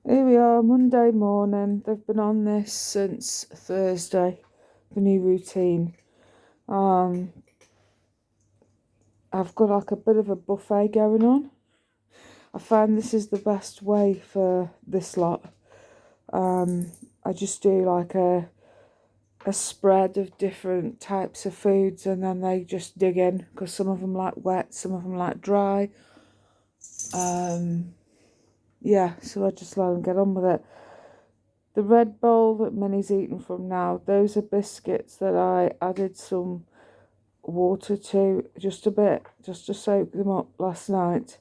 Here we are, Monday morning. They've been on this since Thursday, the new routine. I've got like a bit of a buffet going on. I find this is the best way for this lot. I just do like a spread of different types of foods, and then they just dig in, because some of them like wet, some of them like dry. Yeah, so I just let them get on with it. The red bowl that Minnie's eating from now, those are biscuits that I added some water to, just a bit, just to soak them up last night.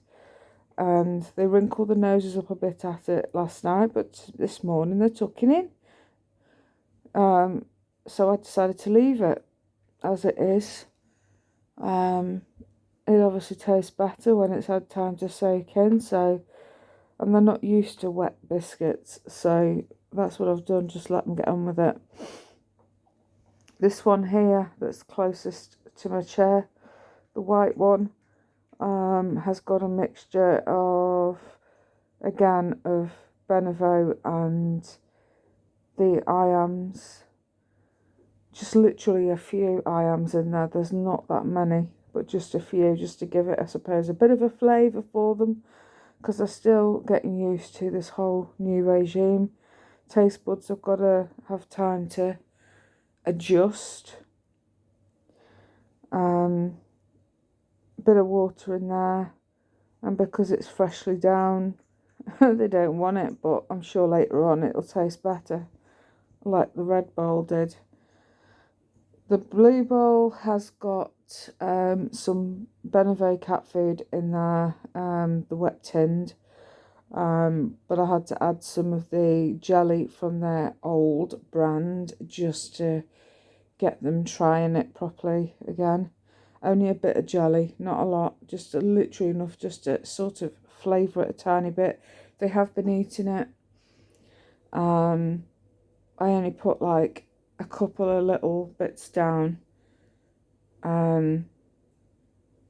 And they wrinkled their noses up a bit at it last night, but this morning they're tucking in. So I decided to leave it as it is. It obviously tastes better when it's had time to soak in, and they're not used to wet biscuits, so that's what I've done, just let them get on with it. This one here that's closest to my chair, the white one, has got a mixture of, again, of Benavo and the iams. Just literally a few iams in there. There's not that many, but just a few, just to give it, I suppose, a bit of a flavour for them, because they're still getting used to this whole new regime. Taste buds have got to have time to adjust. Bit of water in there, and because it's freshly down, they don't want it, but I'm sure later on it'll taste better, like the red bowl did. The blue bowl has got some Benavo cat food in there, the wet tinned, but I had to add some of the jelly from their old brand just to get them trying it properly again. Only a bit of jelly, not a lot, just literally enough just to sort of flavour it a tiny bit. They have been eating it. I only put like a couple of little bits down,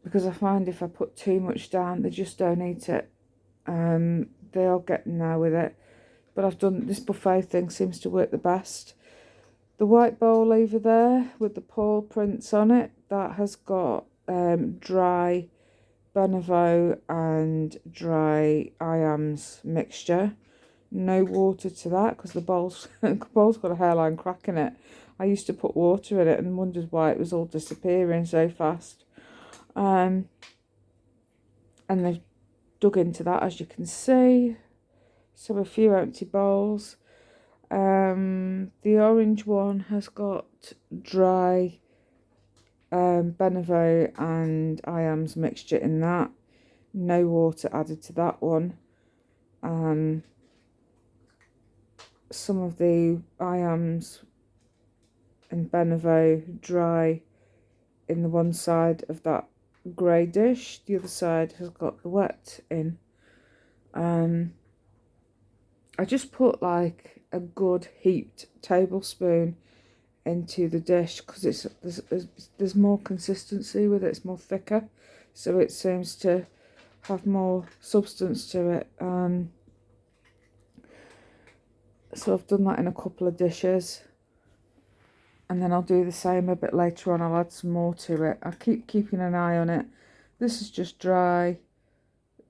because I find if I put too much down, they just don't eat it. They are getting there with it, but I've done this buffet thing, seems to work the best. The white bowl over there with the paw prints on it, that has got dry Benavo and dry iams mixture. No water to that, because the bowl's got a hairline crack in it. I used to put water in it and wondered why it was all disappearing so fast. And they've dug into that, as you can see. So a few empty bowls. The orange one has got dry Benavo and iams mixture in that. No water added to that one. Some of the iams and Benavo dry in the one side of that grey dish. The other side has got the wet in. I just put like a good heaped tablespoon into the dish, because there's more consistency with it, it's more thicker, so it seems to have more substance to it. So I've done that in a couple of dishes, and then I'll do the same a bit later on. I'll add some more to it. I'll keep keeping an eye on it. This is just dry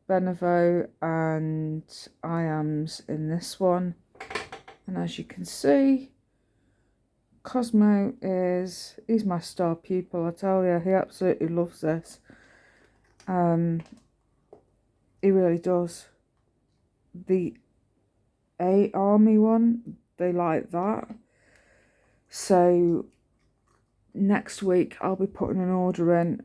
Benavo and iams in this one, and as you can see, Cosmo he's my star pupil, I tell you. He absolutely loves this. He really does. The army one, they like that. So next week I'll be putting an order in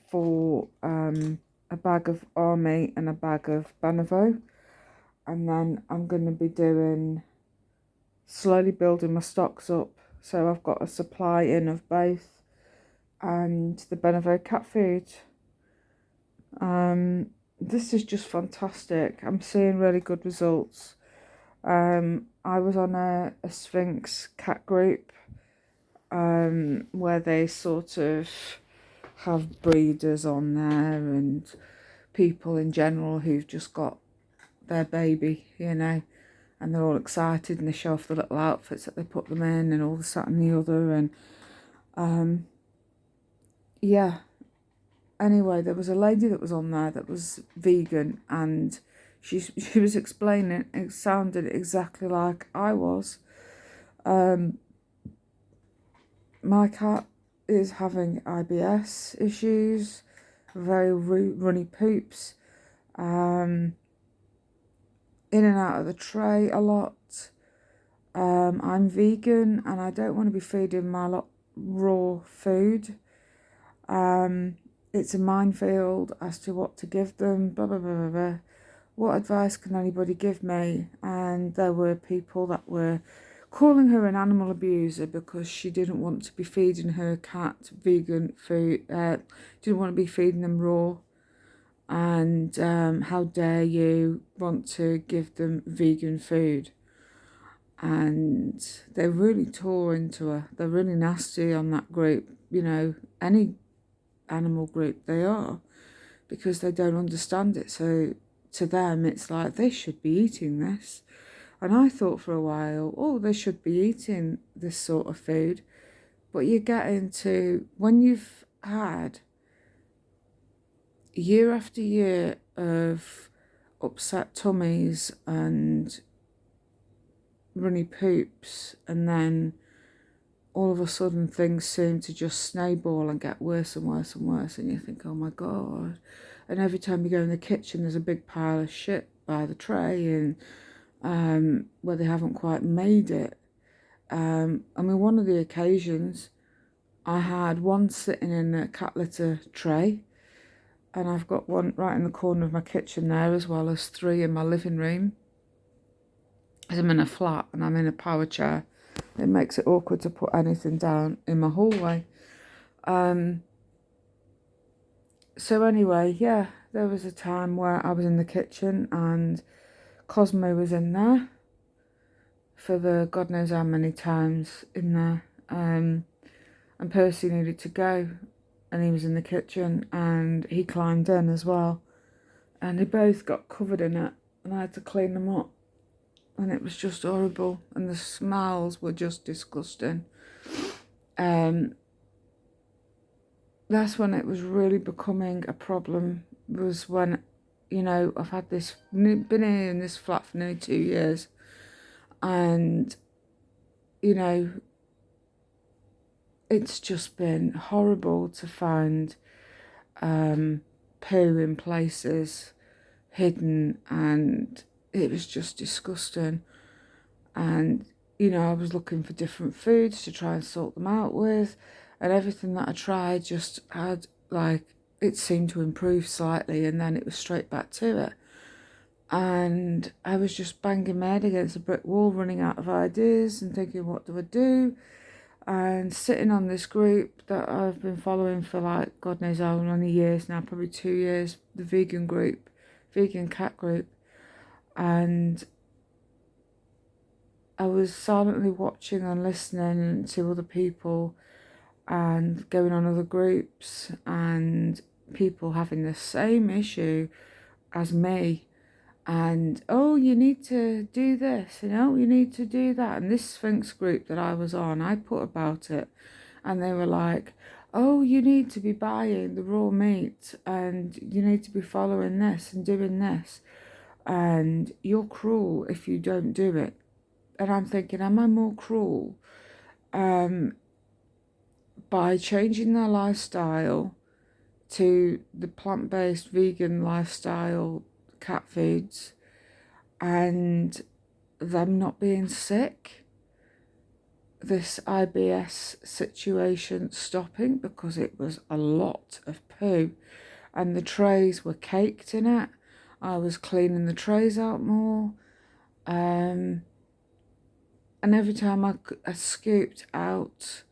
for a bag of army and a bag of Benavo, and then I'm going to be slowly building my stocks up, so I've got a supply in of both, and the Benavo cat food. This is just fantastic. I'm seeing really good results. I was on a Sphynx cat group, where they sort of have breeders on there and people in general who've just got their baby, you know. and they're all excited and they show off the little outfits that they put them in and all this, that and the other. And yeah, anyway, there was a lady that was on there that was vegan, and she was explaining, it sounded exactly like I was. My cat is having IBS issues, very runny poops, in and out of the tray a lot. I'm vegan and I don't want to be feeding my lot raw food. It's a minefield as to what to give them, blah, blah, blah, blah, blah. What advice can anybody give me? And there were people that were calling her an animal abuser because she didn't want to be feeding her cat vegan food, didn't want to be feeding them raw. And how dare you want to give them vegan food? And they really tore into her. They're really nasty on that group, you know, any animal group they are, because they don't understand it. So to them, it's like they should be eating this. And I thought for a while, oh, they should be eating this sort of food. But you get into, when you've had year after year of upset tummies and runny poops, and then all of a sudden things seem to just snowball and get worse and worse and worse, and you think, oh my God. And every time you go in the kitchen, there's a big pile of shit by the tray, and where they haven't quite made it. I mean, one of the occasions, I had one sitting in a cat litter tray, and I've got one right in the corner of my kitchen there, as well as 3 in my living room. As I'm in a flat and I'm in a power chair, it makes it awkward to put anything down in my hallway. So anyway, yeah, there was a time where I was in the kitchen and Cosmo was in there for the God knows how many times in there. And Percy needed to go, and he was in the kitchen and he climbed in as well. And they both got covered in it, and I had to clean them up. And it was just horrible, and the smells were just disgusting. That's when it was really becoming a problem, was when, you know, I've had this, been here in this flat for nearly 2 years, and, you know, it's just been horrible to find poo in places hidden, and it was just disgusting. And, you know, I was looking for different foods to try and sort them out with, and everything that I tried just had, like, it seemed to improve slightly, and then it was straight back to it. And I was just banging my head against a brick wall, running out of ideas and thinking, what do I do? And sitting on this group that I've been following for, like, God knows how many years now, probably 2 years, the vegan group, vegan cat group. And I was silently watching and listening to other people and going on other groups, and people having the same issue as me. And, oh, you need to do this, and oh, you need to do that. And this Sphynx group that I was on, I put about it, and they were like, oh, you need to be buying the raw meat, and you need to be following this and doing this, and you're cruel if you don't do it. And I'm thinking, am I more cruel by changing their lifestyle to the plant-based vegan lifestyle, cat foods, and them not being sick, this IBS situation stopping, because it was a lot of poo and the trays were caked in it. I was cleaning the trays out more, and every time I scooped out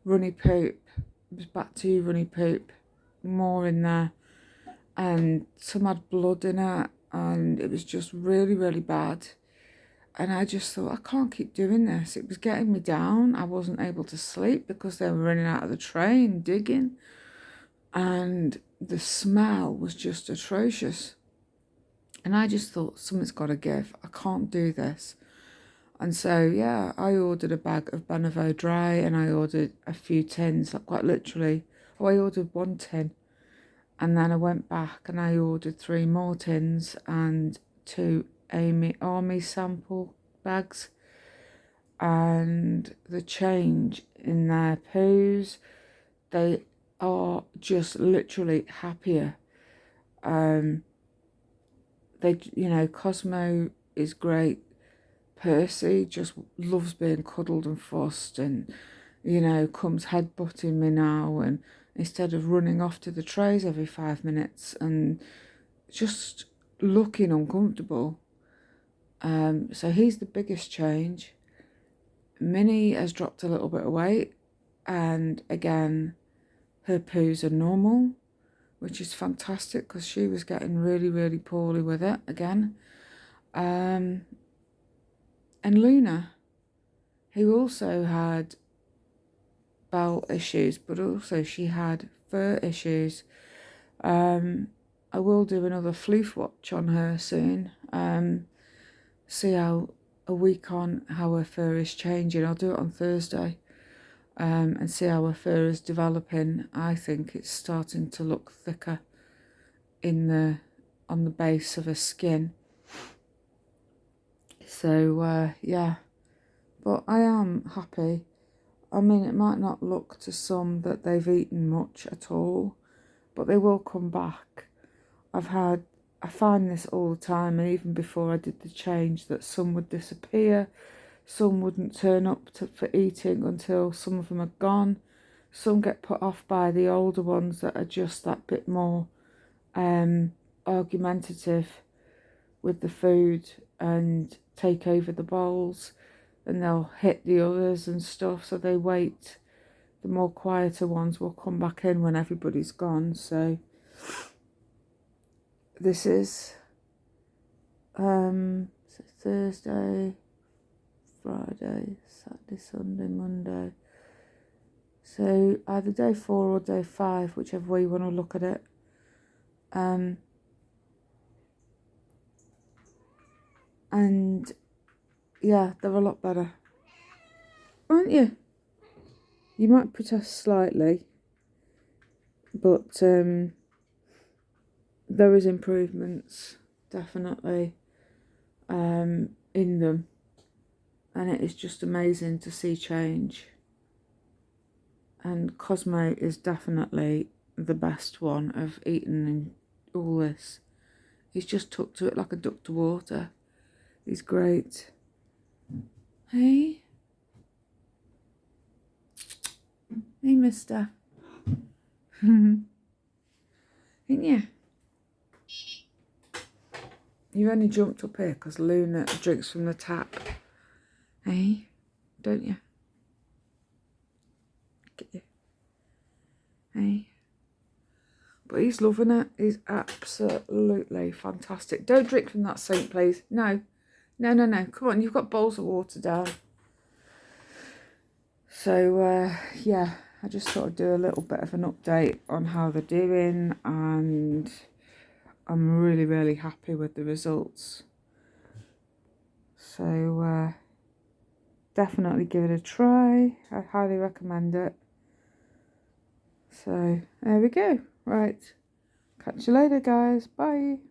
runny poop, it was back to runny poop, more in there, and some had blood in it, and it was just really, really bad. And I just thought, I can't keep doing this. It was getting me down. I wasn't able to sleep because they were running out of the tray and digging, and the smell was just atrocious. And I just thought, something's got to give. I can't do this. And so, yeah, I ordered a bag of Benevaux Dry and I ordered a few tins, like quite literally. Oh, I ordered 1 tin. And then I went back and I ordered 3 more tins and 2 Army sample bags. And the change in their poos, they are just literally happier. Cosmo is great. Percy just loves being cuddled and fussed and, comes headbutting me now, and instead of running off to the trays every 5 minutes and just looking uncomfortable. So he's the biggest change. Minnie has dropped a little bit of weight, and again, her poos are normal, which is fantastic because she was getting really, really poorly with it again. And Luna, who also had bowel issues, but also she had fur issues. I will do another floof watch on her soon. See how a week on how her fur is changing. I'll do it on Thursday. And see how her fur is developing. I think it's starting to look thicker on the base of her skin. So yeah, but I am happy. I mean, it might not look to some that they've eaten much at all, but they will come back. I find this all the time, and even before I did the change, that some would disappear, some wouldn't turn up for eating until some of them are gone. Some get put off by the older ones that are just that bit more argumentative with the food and take over the bowls, and they'll hit the others and stuff, so they wait. The more quieter ones will come back in when everybody's gone. So this is Thursday, Friday, Saturday, Sunday, Monday. So either day 4 or day 5, whichever way you want to look at it. And yeah, they're a lot better, aren't you? You might protest slightly, but there is improvements, definitely, in them, and it is just amazing to see change. And Cosmo is definitely the best one of eating and all this. He's just took to it like a duck to water. He's great. Hey? Hey, mister. Ain't you? You only jumped up here because Luna drinks from the tap. Hey? Don't you? Get you. Hey? But he's loving it. He's absolutely fantastic. Don't drink from that sink, please. No. No, no, no. Come on, you've got bowls of water down. So, yeah, I just thought I'd do a little bit of an update on how they're doing, and I'm really, really happy with the results. So, definitely give it a try. I highly recommend it. So, there we go. Right. Catch you later, guys. Bye.